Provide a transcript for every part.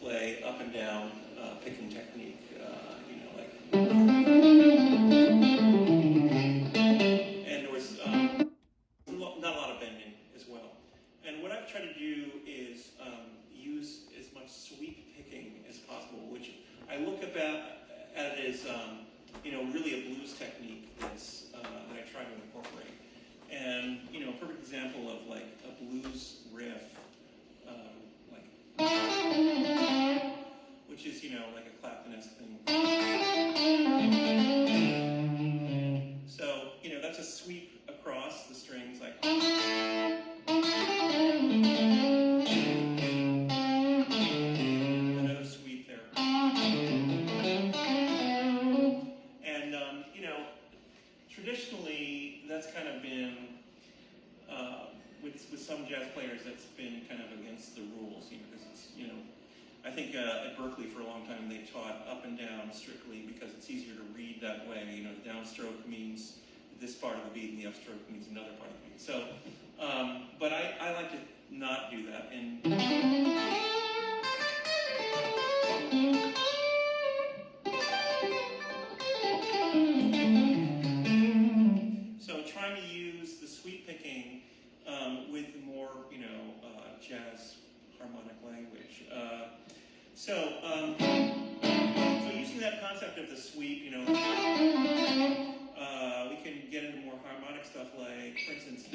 play up and down picking technique, you know, like. And there was not a lot of bending as well. And what I've tried to do is use as much sweep picking as possible, which I look at it as you know, really a blues technique that I try to incorporate. And you know, a perfect example of like a blues riff, which is, you know, like a Clapton-esque thing. So, you know, that's a sweep across the strings, like. Another sweep there. And, you know, traditionally, that's kind of been, with some jazz players, that's been kind of against the rules, you know, because it's, you know, I think at Berkeley for a long time they taught up and down strictly because it's easier to read that way. You know, the downstroke means this part of the beat and the upstroke means another part of the beat. So, but I like to not do that. And so trying to use the sweep picking with more, you know, jazz harmonic language. So using that concept of the sweep, you know, we can get into more harmonic stuff like, for instance,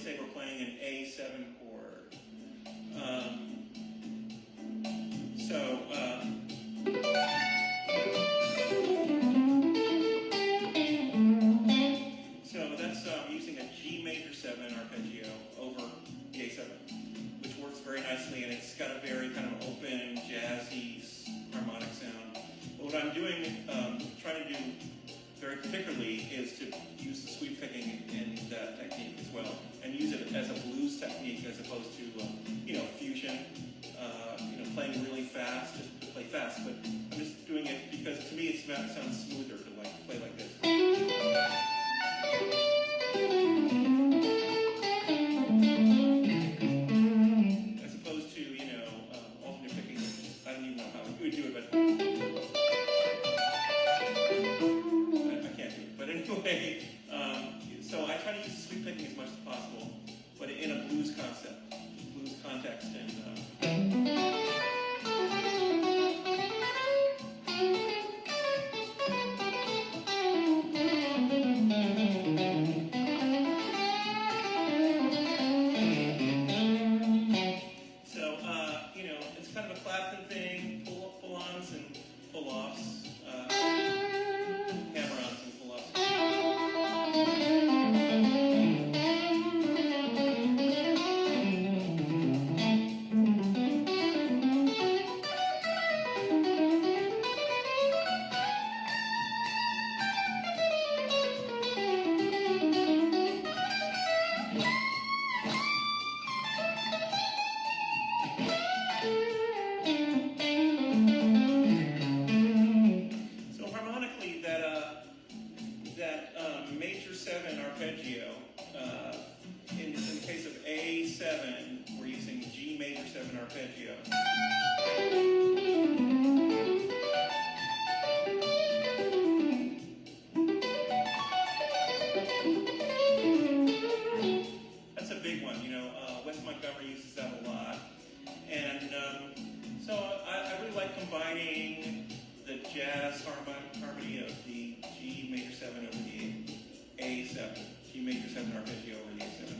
say we're playing an A7 chord. So that's using a G major 7 arpeggio over the A7, which works very nicely, and it's got a very kind of open, jazzy, harmonic sound. But what I'm doing, trying to do very particularly, is to use the sweep picking in that technique as well, and use it as a blues technique as opposed to, you know, fusion, you know, playing really fast, just to play fast. But I'm just doing it because to me it sounds smoother to like play like this. As opposed to, you know, alternate picking. I don't even know how we would do it, but I can't do it. But anyway, so I try to use sweep picking as much as possible, but in a blues concept, blues context, and. Major 7 arpeggio, in the case of A7, we're using G major 7 arpeggio. That's a big one, you know, Wes Montgomery uses that a lot. And so I really like combining the jazz harmony of the G major 7 over the A7, G major 7 arpeggio over the A7.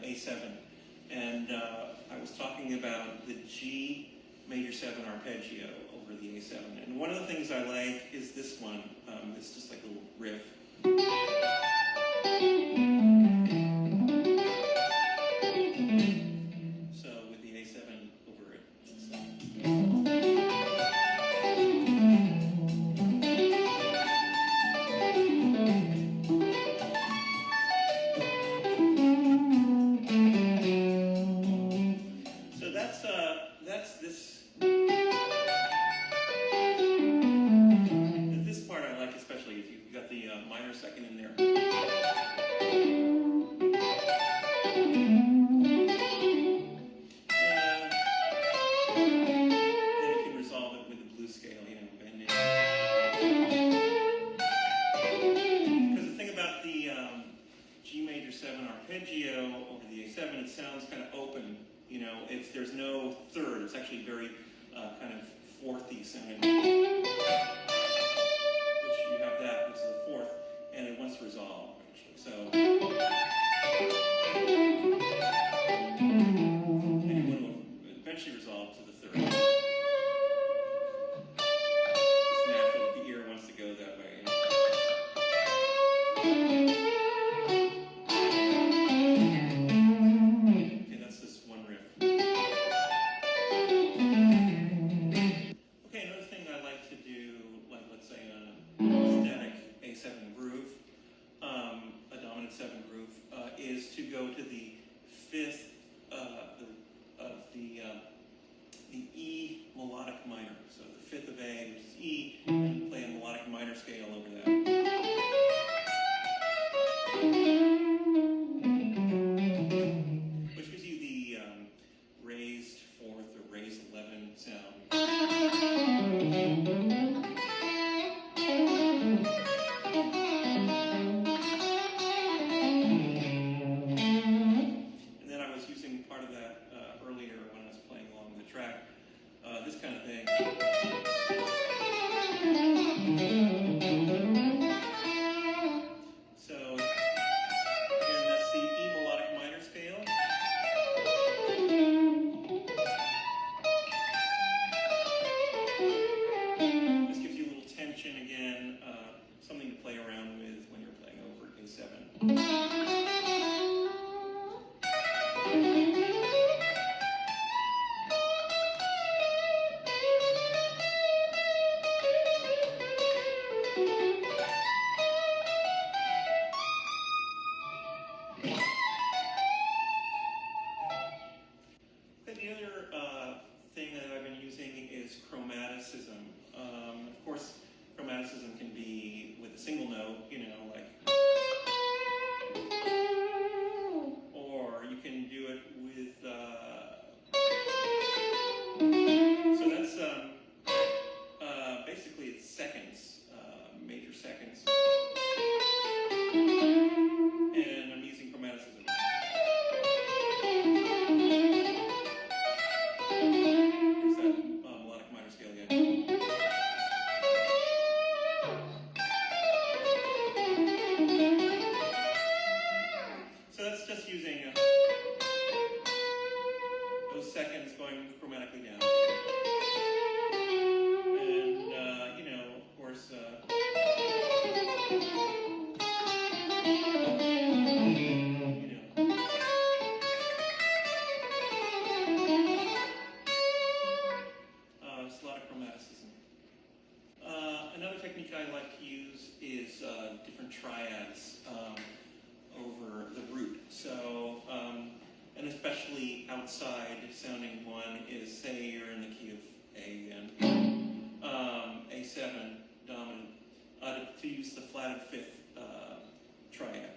A7. And I was talking about the G major 7 arpeggio over the A7. And one of the things I like is this one. It's just like a little riff. So with the A7 over it. So that's this. This part I like especially is you've got the minor second in there. Arpeggio over the A7, it sounds kind of open, you know, there's no third, it's actually very kind of fourthy sounding, which you have that, this is a fourth, and it wants to resolve, actually, so, and you want to eventually resolve to the third. It's natural, the ear wants to go that way. Is to go to the fifth the E melodic minor. So the fifth of A, which is E, and play a melodic minor scale over that. Which gives you the raised fourth or raised 11 sound. This kind of thing. So, again, that's the E melodic minor scale. This gives you a little tension again, something to play around with when you're playing over A7. Thing that I've been using is chromaticism. Of course, chromaticism can be with a single note, you know, like, or you can do it with, so that's, basically it's seconds, major seconds, and I'm using chromaticism. So that's just using those seconds going chromatically down. And, you know, of course, you know. Just a lot of chromaticism. Another technique I like to use is different triads over the root. So, and especially outside sounding one is, say you're in the key of A again, A7 dominant, to use the flatted fifth triad.